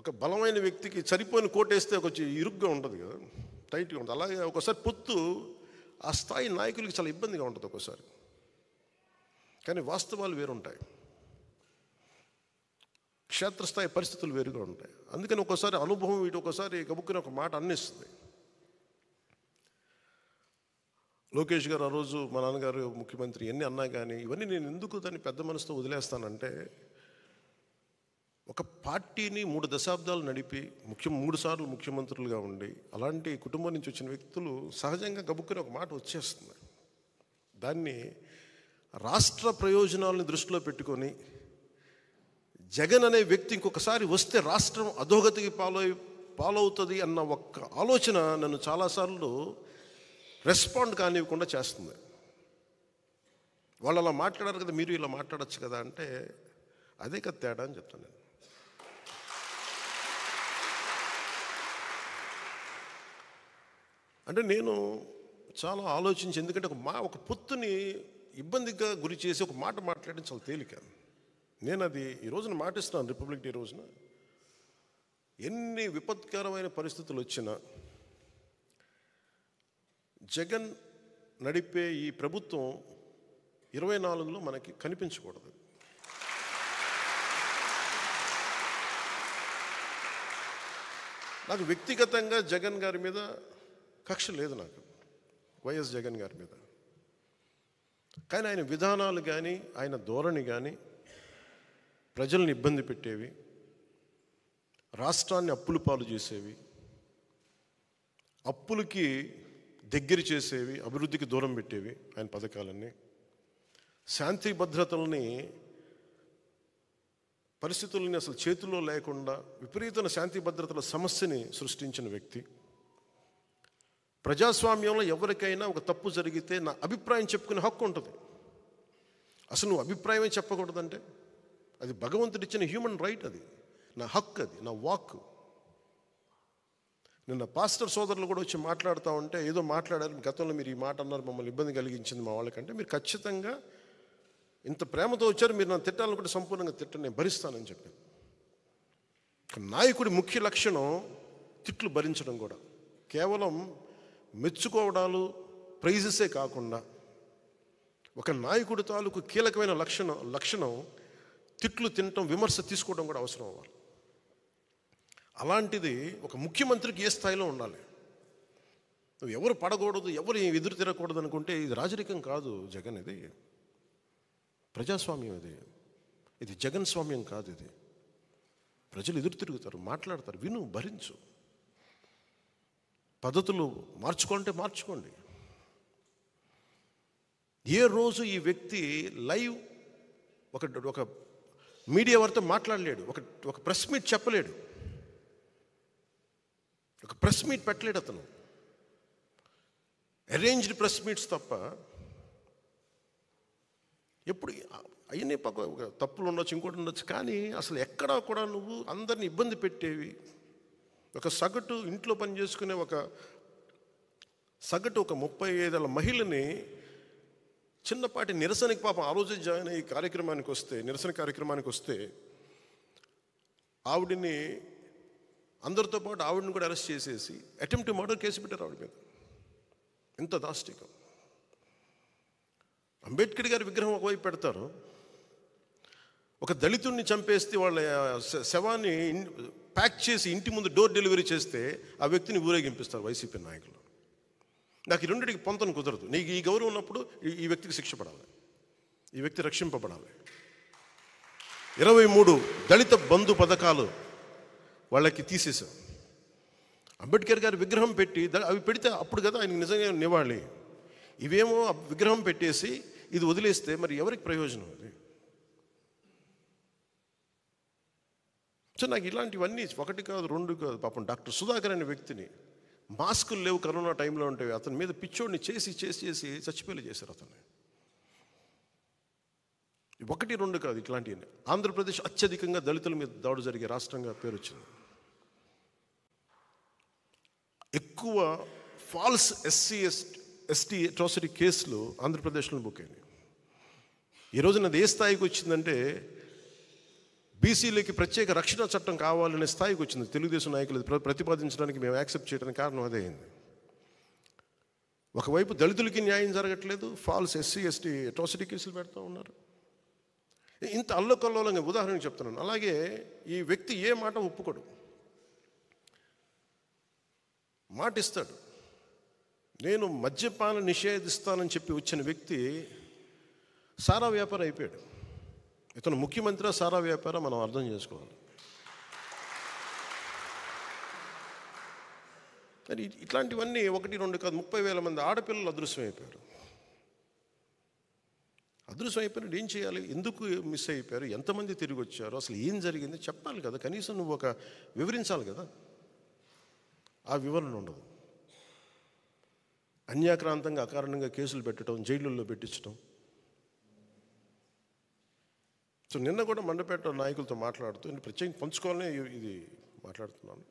ఒక బలమైన వ్యక్తికి సరిపోయిన కోటేస్తే కొంచెం ఇరుగ్గా ఉంటుంది కదా, టైట్గా ఉంటుంది. అలాగే ఒకసారి పొత్తు ఆ స్థాయి నాయకులకి చాలా ఇబ్బందిగా ఉంటుంది ఒక్కోసారి. కానీ వాస్తవాలు వేరుంటాయి, క్షేత్రస్థాయి పరిస్థితులు వేరుగా ఉంటాయి. అందుకని ఒక్కోసారి అనుభవం ఇటు ఒకసారి గబుక్కుని ఒక మాట అన్నిస్తుంది. లోకేష్ గారు ఆ రోజు మా నాన్నగారు ముఖ్యమంత్రి ఎన్ని అన్నా కానీ ఇవన్నీ నేను ఎందుకు దాన్ని పెద్ద మనసుతో వదిలేస్తానంటే, ఒక పార్టీని 3 దశాబ్దాలు నడిపి 3 సార్లు ముఖ్యమంత్రులుగా ఉండి అలాంటి కుటుంబం నుంచి వచ్చిన వ్యక్తులు సహజంగా గబుక్కుని ఒక మాట వచ్చేస్తుంది. దాన్ని రాష్ట్ర ప్రయోజనాలను దృష్టిలో పెట్టుకొని జగన్ అనే వ్యక్తి ఇంకొకసారి వస్తే రాష్ట్రం అధోగతికి పాలవుతుంది అన్న ఒక్క ఆలోచన నన్ను చాలాసార్లు రెస్పాండ్ కానివ్వకుండా చేస్తుంది. వాళ్ళు అలా మాట్లాడారు కదా, మీరు ఇలా మాట్లాడచ్చు కదా అంటే అదే కదా తేడా అని చెప్తాను నేను. అంటే నేను చాలా ఆలోచించి, ఎందుకంటే ఒక పొత్తుని ఇబ్బందిగా గురి చేసి ఒక మాట మాట్లాడడం చాలా తేలిక. నేను అది ఈ రోజున మాటిస్తున్నాను. రిపబ్లిక్ డే రోజున ఎన్ని విపత్కరమైన పరిస్థితులు వచ్చినా జగన్ నడిపే ఈ ప్రభుత్వం 24లో మనకి కనిపించకూడదు. నాకు వ్యక్తిగతంగా జగన్ గారి మీద కక్ష లేదు, నాకు వైఎస్ జగన్ గారి మీద. కానీ ఆయన విధానాలు కానీ ఆయన ధోరణి కానీ ప్రజల్ని ఇబ్బంది పెట్టేవి, రాష్ట్రాన్ని అప్పుల పాలు చేసేవి, అప్పులకి దగ్గర చేసేవి, అభివృద్ధికి దూరం పెట్టేవి ఆయన పథకాలన్నీ. శాంతి భద్రతల్ని పరిస్థితుల్ని అసలు చేతుల్లో లేకుండా విపరీతమైన శాంతి భద్రతల సమస్యని సృష్టించిన వ్యక్తి. ప్రజాస్వామ్యంలో ఎవరికైనా ఒక తప్పు జరిగితే నా అభిప్రాయం చెప్పుకునే హక్కు ఉంటుంది. అసలు నువ్వు అభిప్రాయమే చెప్పకూడదంటే అది భగవంతుడిచ్చిన హ్యూమన్ రైట్, అది నా హక్కు, అది నా వాక్. నిన్న పాస్టర్ సోదరులు కూడా వచ్చి మాట్లాడుతూ ఉంటే ఏదో మాట్లాడారు, గతంలో మీరు ఈ మాట అన్నారు, మమ్మల్ని ఇబ్బంది కలిగించింది మా వాళ్ళకంటే, మీరు ఖచ్చితంగా ఇంత ప్రేమతో వచ్చారు, మీరు నన్ను తిట్టాలనుకుంటే సంపూర్ణంగా తిట్టండి, నేను భరిస్తానని చెప్పాను. నాయకుడి ముఖ్య లక్షణం తిట్లు భరించడం కూడా. కేవలం మెచ్చుకోవడాలు ప్రైజెసే కాకుండా ఒక నాయకుడి తాలూకు కీలకమైన లక్షణం తిట్లు తినటం, విమర్శ తీసుకోవడం కూడా అవసరం అవ్వాలి. అలాంటిది ఒక ముఖ్యమంత్రికి ఏ స్థాయిలో ఉండాలి. నువ్వు ఎవరు పడకూడదు, ఎవరు ఎదురు తిరగకూడదు అనుకుంటే ఇది రాజరికం కాదు జగన్, ఇది ప్రజాస్వామ్యం, ఇది జగన్ స్వామ్యం కాదు. ఇది ప్రజలు ఎదురు తిరుగుతారు, మాట్లాడతారు, విను, భరించు. పద్ధతులు మార్చుకోండి, మార్చుకోండి. ఏ రోజు ఈ వ్యక్తి లైవ్ ఒక మీడియా వారితో మాట్లాడలేడు, ఒక ప్రెస్ మీట్ చెప్పలేడు, ఒక ప్రెస్ మీట్ పెట్టలేడు అతను. అరేంజ్డ్ ప్రెస్ మీట్స్ తప్ప. ఎప్పుడు అవన్నీ తప్పులు ఉండొచ్చు, ఇంకోటి ఉండొచ్చు, కానీ అసలు ఎక్కడా కూడా నువ్వు అందరిని ఇబ్బంది పెట్టేవి, ఒక సగటు ఇంట్లో పని చేసుకునే ఒక 35 ఏళ్ళ మహిళని చిన్నపాటి నిరసనకి, పాపం ఆ రోజే జాయిన్ అయ్యి కార్యక్రమానికి వస్తే, నిరసన కార్యక్రమానికి వస్తే ఆవిడని అందరితో పాటు ఆవిడని కూడా అరెస్ట్ చేసేసి అటెంప్ట్ మర్డర్ కేసు పెట్టారు ఆవిడ మీద. ఎంత దాష్టికం. అంబేద్కర్ గారి విగ్రహం ఒకవైపు పెడతారు, ఒక దళితుడిని చంపేస్తే వాళ్ళ శవాన్ని ప్యాక్ చేసి ఇంటి ముందు డోర్ డెలివరీ చేస్తే ఆ వ్యక్తిని ఊరేగింపిస్తారు వైసీపీ నాయకులు. నాకు ఈ రెండింటికి పొంతను కుదరదు. నీకు ఈ గౌరవం ఉన్నప్పుడు ఈ వ్యక్తికి శిక్ష పడాలి, ఈ వ్యక్తి రక్షింపబడాలి. 23 దళిత బంధు పథకాలు వాళ్ళకి తీసేశాం. అంబేద్కర్ గారి విగ్రహం పెట్టి అవి పెడితే అప్పుడు కదా ఆయనకి నిజంగా నివాళి. ఇవేమో విగ్రహం పెట్టేసి ఇది వదిలేస్తే మరి ఎవరికి ప్రయోజనం అది? సో నాకు ఇలాంటివన్నీ 1 కాదు 2 కాదు. పాపం డాక్టర్ సుధాకర్ అనే వ్యక్తిని, మాస్కులు లేవు కరోనా టైంలో ఉంటాయి, అతని మీద పిచ్చోడిని చేసి చచ్చిపోయేలా చేశారు అతన్ని. 1, 2 కాదు ఇట్లాంటివన్నీ. ఆంధ్రప్రదేశ్ అత్యధికంగా దళితుల మీద దాడి జరిగే రాష్ట్రంగా పేరు వచ్చింది. ఎక్కువ ఫాల్స్ ఎస్టీ అట్రాసిటీ కేసులు ఆంధ్రప్రదేశ్లో బుక్ అయినాయి. ఈ రోజున అది ఏ స్థాయికి వచ్చిందంటే బీసీలకి ప్రత్యేక రక్షణ చట్టం కావాలనే స్థాయికి వచ్చింది. తెలుగుదేశం నాయకులు ప్రతిపాదించడానికి మేము యాక్సెప్ట్ చేయడానికి కారణం అదే అయింది. ఒకవైపు దళితులకి న్యాయం జరగట్లేదు, ఫాల్స్ ఎస్సీ ఎస్టీ అట్రాసిటీ కేసులు పెడతా ఉన్నారు. ఇంత అల్లకల్లోలంగా ఉదాహరణకు చెప్తున్నాను. అలాగే ఈ వ్యక్తి ఏ మాట ఒప్పుకోడు, మాట ఇస్తాడు. నేను మద్యపాన నిషేధిస్తానని చెప్పి వచ్చిన వ్యక్తి సారా వ్యాపారం అయిపోయాడు. ఇతను ముఖ్యమంత్రి సారా వ్యాపారం మనం అర్థం చేసుకోవాలి. మరి ఇట్లాంటివన్నీ 1-2 కాదు, 30,000 మంది ఆడపిల్లలు అదృశ్యం అయిపోయారు. అదృశ్యం అయిపోయినట్టు ఏం చేయాలి? ఎందుకు మిస్ అయిపోయారు? ఎంతమంది తిరిగి వచ్చారు? అసలు ఏం జరిగింది చెప్పాలి కదా, కనీసం నువ్వు ఒక వివరించాలి కదా. ఆ వివరణ ఉండదు. అన్యాక్రాంతంగా అకారణంగా కేసులు పెట్టడం, జైళ్ళల్లో పెట్టించడం. సో నిన్న కూడా మండపేట నాయకులతో మాట్లాడుతూ ప్రత్యేకంగా పంచుకోవాలని ఇది మాట్లాడుతున్నాను.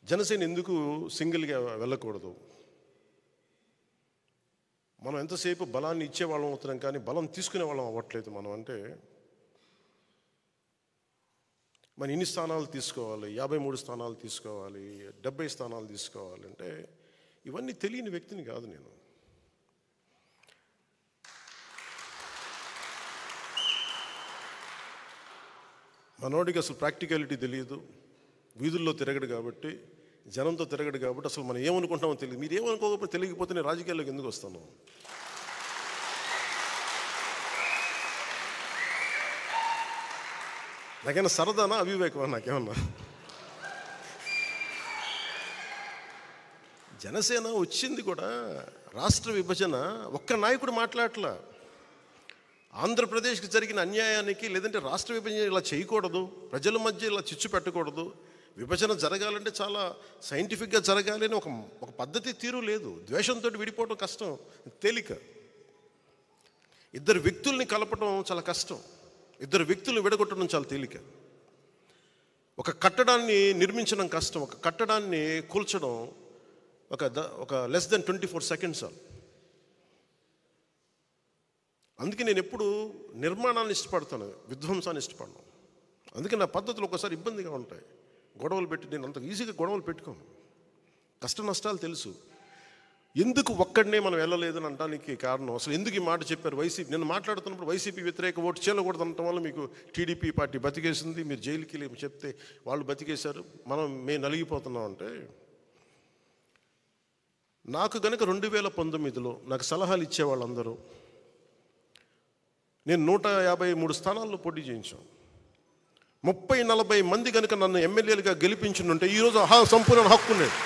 జనసేన ఎందుకు సింగిల్గా వెళ్ళకూడదు? మనం ఎంతసేపు బలాన్ని ఇచ్చేవాళ్ళం అవుతున్నాం కానీ బలం తీసుకునే వాళ్ళం అవ్వట్లేదు. మనం అంటే మన ఇన్ని స్థానాలు తీసుకోవాలి, 53 స్థానాలు తీసుకోవాలి, 70 స్థానాలు తీసుకోవాలి అంటే ఇవన్నీ తెలియని వ్యక్తిని కాదు నేను. మనోడికి అసలు ప్రాక్టికాలిటీ తెలియదు, వీధుల్లో తిరగడు కాబట్టి, జనంతో తిరగడు కాబట్టి అసలు మనం ఏమనుకుంటామో తెలియదు. మీరు ఏమనుకోకపోతే తెలియకపోతే నేను రాజకీయాల్లోకి ఎందుకు వస్తాను? నాకేమన్నా సరదానా అవివేకమా? నాకేమన్నా జనసేన వచ్చింది కూడా రాష్ట్ర విభజన ఒక్క నాయకుడు మాట్లాడట్లా. ఆంధ్రప్రదేశ్కి జరిగిన అన్యాయానికి, లేదంటే రాష్ట్ర విభజన ఇలా చేయకూడదు, ప్రజల మధ్య ఇలా చిచ్చు పెట్టకూడదు, విభజన జరగాలంటే చాలా సైంటిఫిక్గా జరగాలి అని ఒక పద్ధతి తీరు లేదు. ద్వేషంతో విడిపోవడం కష్టం, తేలిక. ఇద్దరు వ్యక్తుల్ని కలపడం చాలా కష్టం, ఇద్దరు వ్యక్తులను విడగొట్టడం చాలా తేలిక. ఒక కట్టడాన్ని నిర్మించడం కష్టం, ఒక కట్టడాన్ని కూల్చడం ఒక లెస్ దెన్ 24 సెకండ్స్. అందుకే నేను ఎప్పుడు నిర్మాణాన్ని ఇష్టపడతాను, విధ్వంసాన్ని ఇష్టపడను. అందుకే నా పద్ధతులు ఒకసారి ఇబ్బందిగా ఉంటాయి. గొడవలు పెట్టి నేను అంత ఈజీగా గొడవలు పెట్టుకోను. కష్ట నష్టాలు తెలుసు. ఎందుకు ఒక్కడనే మనం వెళ్ళలేదని అనడానికి కారణం, అసలు ఎందుకు ఈ మాట చెప్పారు వైసీపీ? నేను మాట్లాడుతున్నప్పుడు వైసీపీ వ్యతిరేక ఓటు చేయకూడదు అనటం వల్ల మీకు టీడీపీ పార్టీ బతికేసింది, మీరు జైలుకి వెళ్ళి చెప్తే వాళ్ళు బతికేశారు, మేము నలిగిపోతున్నాం. అంటే నాకు గనక 2019లో నాకు సలహాలు ఇచ్చేవాళ్ళందరూ, నేను 153 స్థానాల్లో పోటీ చేయించాం. 30-40 మంది కనుక నన్ను ఎమ్మెల్యేలుగా గెలిపించుంటే ఈరోజు సంపూర్ణ హక్కు ఉండేది.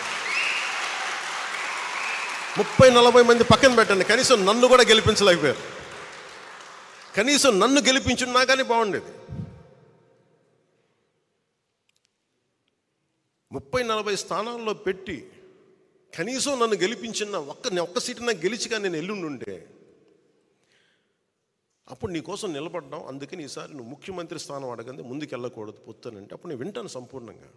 30-40 మంది పక్కన పెట్టండి, కనీసం నన్ను కూడా గెలిపించలేకపోయారు. కనీసం నన్ను గెలిపించున్నా కానీ బాగుండేది. 30-40 స్థానాల్లో పెట్టి కనీసం నన్ను గెలిపించిన ఒక్క సీటు నాకు గెలిచిగా నేను ఎల్లుండుంటే అప్పుడు నీ కోసం నిలబడ్డాం, అందుకని ఈసారి నువ్వు ముఖ్యమంత్రి స్థానం అడగండి, ముందుకు వెళ్ళకూడదు పొత్తానంటే అప్పుడు నేను వింటాను సంపూర్ణంగా.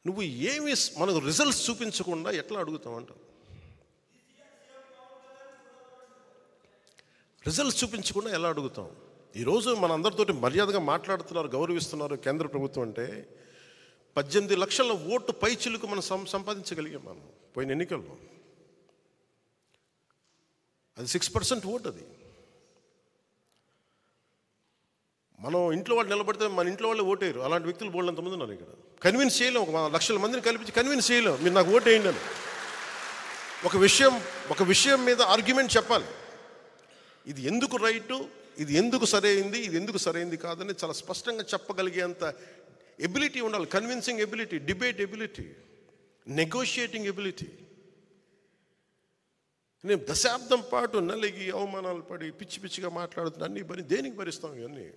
నువ్వు ఏమి మనకు రిజల్ట్స్ చూపించకుండా ఎట్లా అడుగుతావు అంట. రిజల్ట్స్ చూపించకుండా ఎలా అడుగుతాం? ఈరోజు మన అందరితోటి మర్యాదగా మాట్లాడుతున్నారు, గౌరవిస్తున్నారు కేంద్ర ప్రభుత్వం అంటే 18 లక్షల ఓటు పైచిలకు మనం సంపాదించగలిగాం మనం పోయిన ఎన్నికల్లో. అది 6% ఓటు. అది మనం ఇంట్లో వాళ్ళు నిలబడితే మన ఇంట్లో వాళ్ళే ఓటేయరు. అలాంటి వ్యక్తులు బోల్డంతమంది ఉన్నారు ఇక్కడ. కన్విన్స్ చేయలేం, 1 లక్షల మందిని కల్పించి కన్విన్స్ చేయలేం మీరు నాకు ఓటు వేయండి అని. ఒక విషయం మీద ఆర్గ్యుమెంట్ చెప్పాలి. ఇది ఎందుకు రైటు, ఇది ఎందుకు సరైంది, ఇది ఎందుకు సరైంది కాదని చాలా స్పష్టంగా చెప్పగలిగేంత ఎబిలిటీ ఉండాలి. Convincing ability, debate ability, negotiating ability. నేను దశాబ్దం పాటు నలిగి అవమానాలు పడి పిచ్చి పిచ్చిగా మాట్లాడుతున్నా, అన్నీ దేనికి భరిస్తాం ఇవన్నీ?